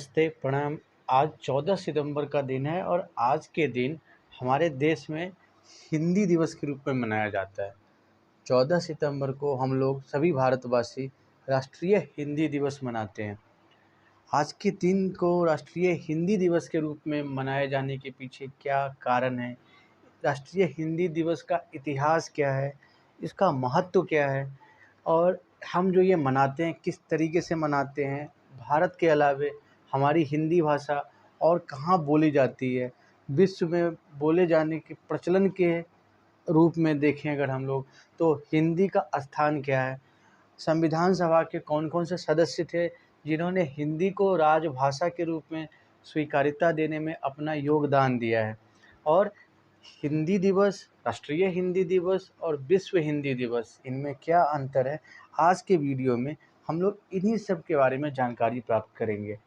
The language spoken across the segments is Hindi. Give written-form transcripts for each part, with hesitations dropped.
नमस्ते, प्रणाम। आज 14 सितंबर का दिन है और आज के दिन हमारे देश में हिंदी दिवस के रूप में मनाया जाता है। 14 सितंबर को हम लोग सभी भारतवासी राष्ट्रीय हिंदी दिवस मनाते हैं। आज के दिन को राष्ट्रीय हिंदी दिवस के रूप में मनाए जाने के पीछे क्या कारण है? राष्ट्रीय हिंदी दिवस का इतिहास क्या है? इसका महत्व क्या है? और हम जो ये मनाते हैं किस तरीके से मनाते हैं? भारत के अलावे हमारी हिंदी भाषा और कहाँ बोली जाती है? विश्व में बोले जाने के प्रचलन के रूप में देखें अगर हम लोग, तो हिंदी का स्थान क्या है? संविधान सभा के कौन-कौन से सदस्य थे जिन्होंने हिंदी को राजभाषा के रूप में स्वीकार्यता देने में अपना योगदान दिया है? और हिंदी दिवस, राष्ट्रीय हिंदी दिवस और विश्व हिंदी दिवस, इनमें क्या अंतर है? आज के वीडियो में हम लोग इन्हीं सब के बारे में जानकारी प्राप्त करेंगे।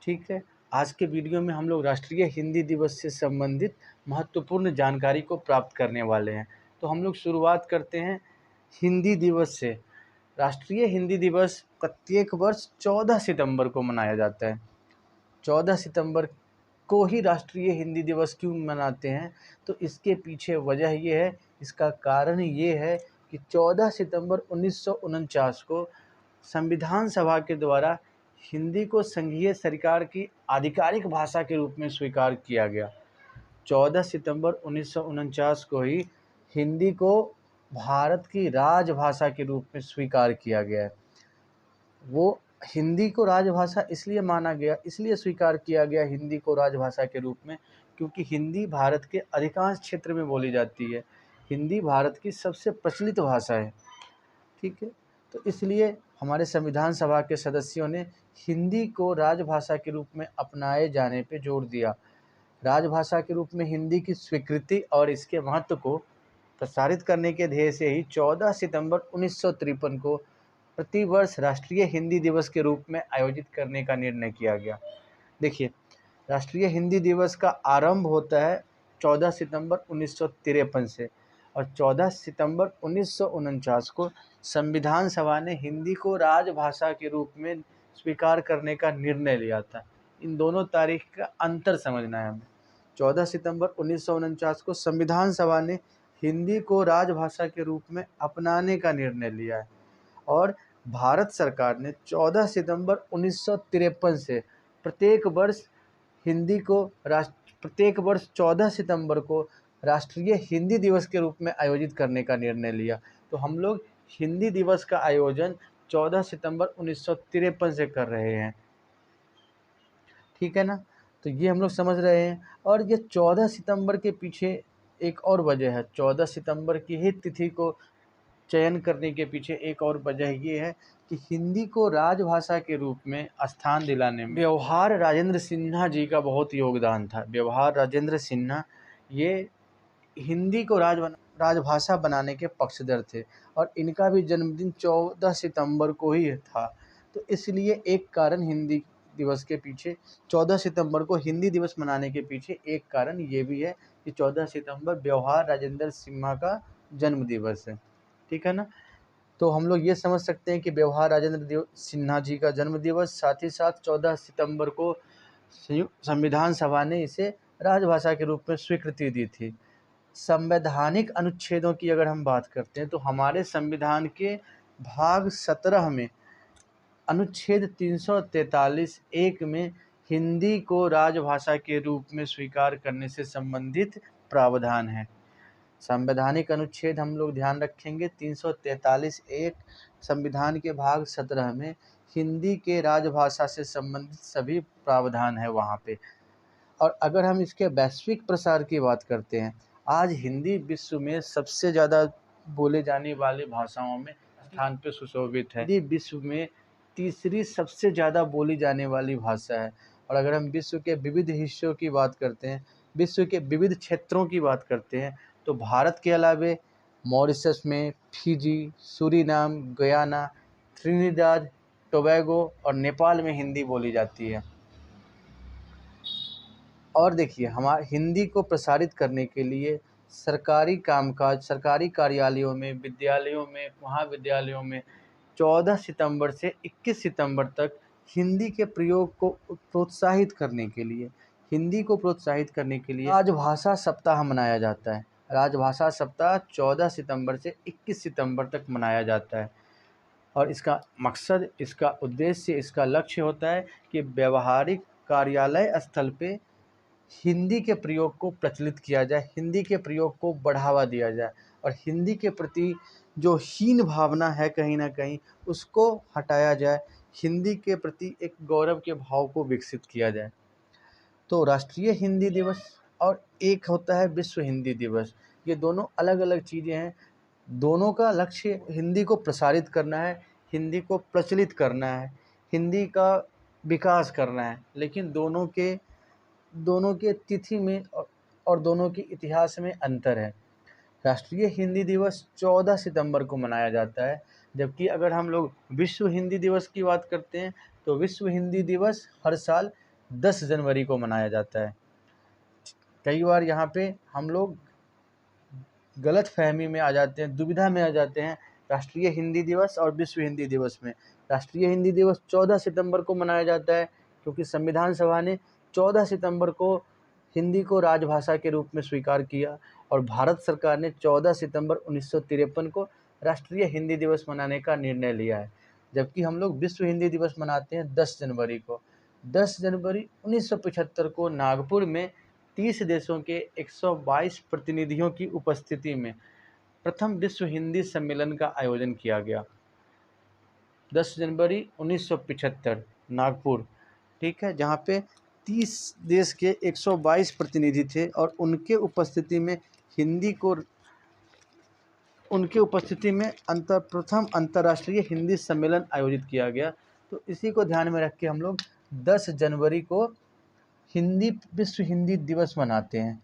ठीक है, आज के वीडियो में हम लोग राष्ट्रीय हिंदी दिवस से संबंधित महत्वपूर्ण जानकारी को प्राप्त करने वाले हैं। तो हम लोग शुरुआत करते हैं हिंदी दिवस से। राष्ट्रीय हिंदी दिवस प्रत्येक वर्ष 14 सितंबर को मनाया जाता है। 14 सितंबर को ही राष्ट्रीय हिंदी दिवस क्यों मनाते हैं? तो इसके पीछे वजह ये है, इसका कारण ये है कि 14 सितंबर 1949 को संविधान सभा के द्वारा हिंदी को संघीय सरकार की आधिकारिक भाषा के रूप में स्वीकार किया गया। 14 सितंबर 1949 को ही हिंदी को भारत की राजभाषा के रूप में स्वीकार किया गया है। वो हिंदी को राजभाषा इसलिए माना गया, इसलिए स्वीकार किया गया हिंदी को राजभाषा के रूप में, क्योंकि हिंदी भारत के अधिकांश क्षेत्र में बोली जाती है। हिंदी भारत की सबसे प्रचलित भाषा है। ठीक है, तो इसलिए हमारे संविधान सभा के सदस्यों ने हिंदी को राजभाषा के रूप में अपनाए जाने पे जोर दिया। राजभाषा के रूप में हिंदी की स्वीकृति और इसके महत्व को प्रसारित करने के ध्येय से ही 14 सितंबर 1953 को प्रतिवर्ष राष्ट्रीय हिंदी दिवस के रूप में आयोजित करने का निर्णय किया गया। देखिए, राष्ट्रीय हिंदी दिवस का आरंभ होता है 14 सितंबर 1953 से और 14 सितंबर 1949 को संविधान सभा ने हिंदी को राजभाषा के रूप में स्वीकार करने का निर्णय लिया था। इन दोनों तारीख का अंतर समझना है हमें। 14 सितंबर 1949 को संविधान सभा ने हिंदी को राजभाषा के रूप में अपनाने का निर्णय लिया है और भारत सरकार ने 14 सितंबर 1953 से प्रत्येक वर्ष 14 सितंबर को राष्ट्रीय हिंदी दिवस के रूप में आयोजित करने का निर्णय लिया। तो हम लोग हिंदी दिवस का आयोजन 14 सितंबर 1953 से कर रहे हैं। ठीक है ना? तो ये हम लोग समझ रहे हैं। और ये 14 सितंबर के पीछे एक और वजह है। 14 सितंबर की ही तिथि को चयन करने के पीछे एक और वजह ये है कि हिंदी को राजभाषा के रूप में स्थान दिलाने में व्यवहार राजेंद्र सिन्हा जी का बहुत योगदान था। व्यवहार राजेंद्र सिन्हा ये हिंदी को राजभाषा बनाने के पक्षधर थे और इनका भी जन्मदिन 14 सितंबर को ही था। तो इसलिए एक कारण हिंदी दिवस के पीछे 14 सितंबर को हिंदी दिवस मनाने के पीछे एक कारण ये भी है कि 14 सितंबर व्यवहार राजेंद्र सिन्हा का जन्म दिवस है। ठीक है ना? तो हम लोग ये समझ सकते हैं कि व्यवहार राजेंद्र सिन्हा जी का जन्म दिवस, साथ ही साथ 14 सितंबर को संविधान सभा ने इसे राजभाषा के रूप में स्वीकृति दी थी। संवैधानिक अनुच्छेदों की अगर हम बात करते हैं तो हमारे संविधान के भाग 17 में अनुच्छेद 343(1) में हिंदी को राजभाषा के रूप में स्वीकार करने से संबंधित प्रावधान है। संवैधानिक अनुच्छेद हम लोग ध्यान रखेंगे 343(1) संविधान के भाग 17 में हिंदी के राजभाषा से संबंधित सभी प्रावधान है वहाँ पे। और अगर हम इसके वैश्विक प्रसार की बात करते हैं, आज हिंदी विश्व में सबसे ज़्यादा बोले जाने वाले भाषाओं में स्थान पे सुशोभित है। हिंदी विश्व में तीसरी सबसे ज़्यादा बोली जाने वाली भाषा है। और अगर हम विश्व के विविध हिस्सों की बात करते हैं, विश्व के विविध क्षेत्रों की बात करते हैं, तो भारत के अलावे मॉरिशस में, Fiji, Suriname, Guyana, Trinidad Tobago और नेपाल में हिंदी बोली जाती है। और देखिए, हमारे हिंदी को प्रसारित करने के लिए सरकारी कामकाज, सरकारी कार्यालयों में, विद्यालयों में, महाविद्यालयों में 14 सितंबर से 21 सितंबर तक हिंदी के प्रयोग को प्रोत्साहित करने के लिए राजभाषा सप्ताह मनाया जाता है। राजभाषा सप्ताह 14 सितंबर से 21 सितंबर तक मनाया जाता है और इसका मकसद, इसका उद्देश्य, इसका लक्ष्य होता है कि व्यावहारिक कार्यालय स्थल पे हिंदी के प्रयोग को प्रचलित किया जाए, हिंदी के प्रयोग को बढ़ावा दिया जाए और हिंदी के प्रति जो हीन भावना है कहीं न कहीं उसको हटाया जाए, हिंदी के प्रति एक गौरव के भाव को विकसित किया जाए। तो राष्ट्रीय हिंदी दिवस और एक होता है विश्व हिंदी दिवस, ये दोनों अलग-अलग चीज़ें हैं। दोनों का लक्ष्य हिंदी को प्रसारित करना है, हिंदी को प्रचलित करना है, हिंदी का विकास करना है, लेकिन दोनों के तिथि में और दोनों के इतिहास में अंतर है। राष्ट्रीय हिंदी दिवस 14 सितंबर को मनाया जाता है, जबकि अगर हम लोग विश्व हिंदी दिवस की बात करते हैं तो विश्व हिंदी दिवस हर साल 10 जनवरी को मनाया जाता है। कई बार यहाँ पे हम लोग गलतफहमी में आ जाते हैं, दुविधा में आ जाते हैं राष्ट्रीय हिंदी दिवस और विश्व हिंदी दिवस में। राष्ट्रीय हिंदी दिवस 14 सितंबर को मनाया जाता है क्योंकि संविधान सभा ने 14 सितंबर को हिंदी को राजभाषा के रूप में स्वीकार किया और भारत सरकार ने 14 सितंबर 1953 को राष्ट्रीय हिंदी दिवस मनाने का निर्णय लिया है। जबकि हम लोग विश्व हिंदी दिवस मनाते हैं 10 जनवरी को। 10 जनवरी 1975 को नागपुर में 30 देशों के 122 प्रतिनिधियों की उपस्थिति में प्रथम विश्व हिंदी सम्मेलन का आयोजन किया गया। 10 जनवरी 1975 नागपुर, ठीक है, जहाँ पे 30 देश के 122 प्रतिनिधि थे और उनके उपस्थिति में प्रथम अंतर्राष्ट्रीय हिंदी सम्मेलन आयोजित किया गया। तो इसी को ध्यान में रख के हम लोग 10 जनवरी को विश्व हिंदी दिवस मनाते हैं।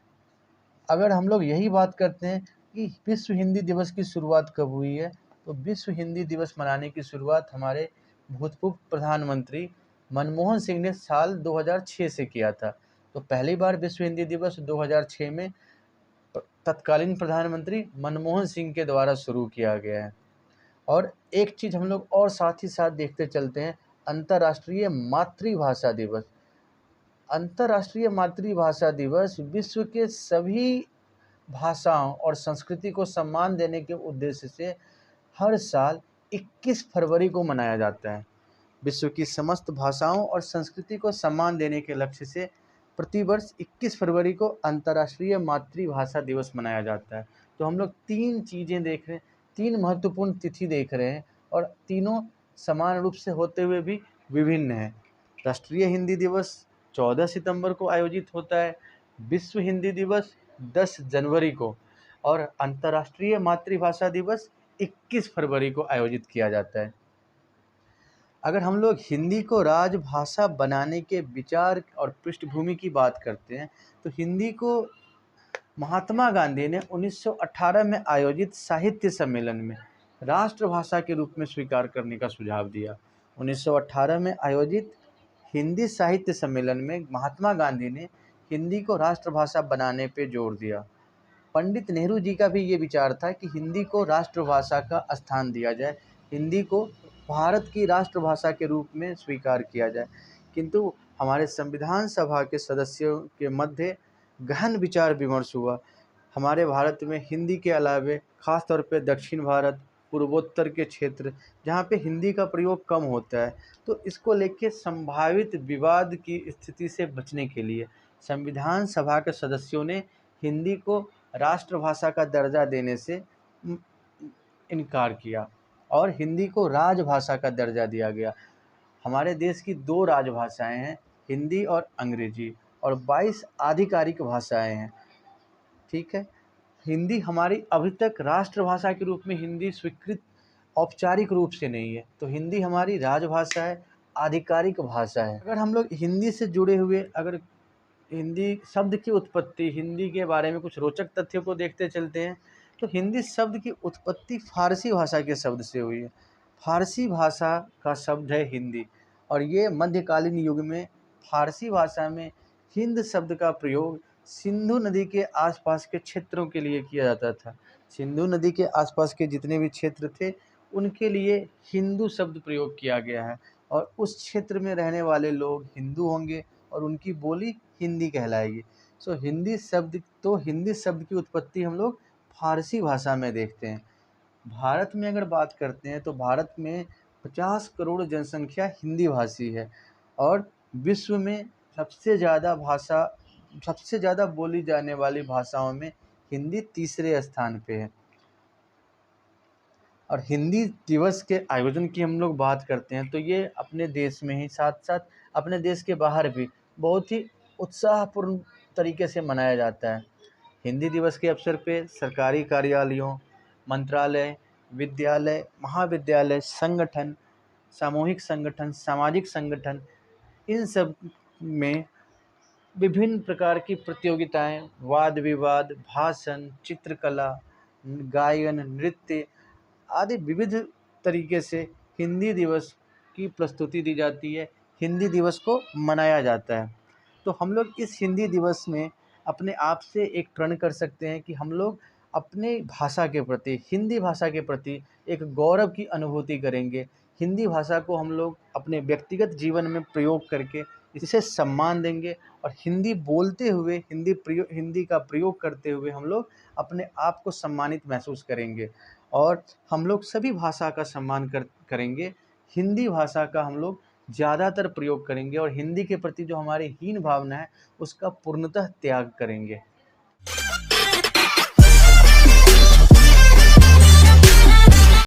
अगर हम लोग यही बात करते हैं कि विश्व हिंदी दिवस की शुरुआत कब हुई है, तो विश्व हिंदी दिवस मनाने की शुरुआत हमारे भूतपूर्व प्रधानमंत्री मनमोहन सिंह ने साल 2006 से किया था। तो पहली बार विश्व हिंदी दिवस 2006 में तत्कालीन प्रधानमंत्री मनमोहन सिंह के द्वारा शुरू किया गया है। और एक चीज़ हम लोग और साथ ही साथ देखते चलते हैं, अंतर्राष्ट्रीय मातृभाषा दिवस। अंतर्राष्ट्रीय मातृभाषा दिवस विश्व के सभी भाषाओं और संस्कृति को सम्मान देने के उद्देश्य से हर साल 21 फरवरी को मनाया जाता है। विश्व की समस्त भाषाओं और संस्कृति को सम्मान देने के लक्ष्य से प्रतिवर्ष 21 फरवरी को अंतर्राष्ट्रीय मातृभाषा दिवस मनाया जाता है। तो हम लोग 3 चीज़ें देख रहे हैं, 3 महत्वपूर्ण तिथि देख रहे हैं और तीनों समान रूप से होते हुए भी विभिन्न हैं। राष्ट्रीय हिंदी दिवस 14 सितंबर को आयोजित होता है, विश्व हिंदी दिवस 10 जनवरी को और अंतर्राष्ट्रीय मातृभाषा दिवस 21 फरवरी को आयोजित किया जाता है। अगर हम लोग हिंदी को राजभाषा बनाने के विचार और पृष्ठभूमि की बात करते हैं तो हिंदी को महात्मा गांधी ने 1918 में आयोजित साहित्य सम्मेलन में राष्ट्रभाषा के रूप में स्वीकार करने का सुझाव दिया। 1918 में आयोजित हिंदी साहित्य सम्मेलन में महात्मा गांधी ने हिंदी को राष्ट्रभाषा बनाने पे जोर दिया। पंडित नेहरू जी का भी ये विचार था कि हिंदी को राष्ट्रभाषा का स्थान दिया जाए, हिंदी को भारत की राष्ट्रभाषा के रूप में स्वीकार किया जाए। किंतु हमारे संविधान सभा के सदस्यों के मध्य गहन विचार विमर्श हुआ। हमारे भारत में हिंदी के अलावे ख़ास तौर पे दक्षिण भारत, पूर्वोत्तर के क्षेत्र जहाँ पे हिंदी का प्रयोग कम होता है, तो इसको लेके संभावित विवाद की स्थिति से बचने के लिए संविधान सभा के सदस्यों ने हिंदी को राष्ट्रभाषा का दर्जा देने से इनकार किया और हिंदी को राजभाषा का दर्जा दिया गया। हमारे देश की 2 राजभाषाएं हैं, हिंदी और अंग्रेजी, और 22 आधिकारिक भाषाएं हैं, ठीक है। हिंदी हमारी अभी तक राष्ट्रभाषा के रूप में हिंदी स्वीकृत औपचारिक रूप से नहीं है, तो हिंदी हमारी राजभाषा है, आधिकारिक भाषा है। अगर हम लोग हिंदी से जुड़े हुए हिंदी शब्द की उत्पत्ति, हिंदी के बारे में कुछ रोचक तथ्यों को देखते चलते हैं, तो हिंदी शब्द की उत्पत्ति फारसी भाषा के शब्द से हुई है। फारसी भाषा का शब्द है हिंदी और ये मध्यकालीन युग में फारसी भाषा में हिंद शब्द का प्रयोग सिंधु नदी के आसपास के क्षेत्रों के लिए किया जाता था। सिंधु नदी के आसपास के जितने भी क्षेत्र थे उनके लिए हिंदू शब्द प्रयोग किया गया है और उस क्षेत्र में रहने वाले लोग हिंदू होंगे और उनकी बोली हिंदी कहलाएगी। हिंदी शब्द की उत्पत्ति हम लोग फ़ारसी भाषा में देखते हैं। भारत में अगर बात करते हैं तो भारत में 50 करोड़ जनसंख्या हिंदी भाषी है और विश्व में सबसे ज़्यादा बोली जाने वाली भाषाओं में हिंदी तीसरे स्थान पे है। और हिंदी दिवस के आयोजन की हम लोग बात करते हैं तो ये अपने देश में ही साथ साथ अपने देश के बाहर भी बहुत ही उत्साहपूर्ण तरीके से मनाया जाता है। हिंदी दिवस के अवसर पे सरकारी कार्यालयों, मंत्रालय, विद्यालय, महाविद्यालय, संगठन, सामूहिक संगठन, सामाजिक संगठन, इन सब में विभिन्न प्रकार की प्रतियोगिताएं, वाद विवाद, भाषण, चित्रकला, गायन, नृत्य आदि विविध तरीके से हिंदी दिवस की प्रस्तुति दी जाती है, हिंदी दिवस को मनाया जाता है। तो हम लोग इस हिंदी दिवस में अपने आप से एक प्रण कर सकते हैं कि हम लोग अपने भाषा के प्रति, हिंदी भाषा के प्रति एक गौरव की अनुभूति करेंगे। हिंदी भाषा को हम लोग अपने व्यक्तिगत जीवन में प्रयोग करके इसे सम्मान देंगे और हिंदी बोलते हुए, हिंदी का प्रयोग करते हुए हम लोग अपने आप को सम्मानित महसूस करेंगे और हम लोग सभी भाषा का सम्मान करेंगे। हिंदी भाषा का हम लोग ज़्यादातर प्रयोग करेंगे और हिंदी के प्रति जो हमारी हीन भावना है उसका पूर्णतः त्याग करेंगे।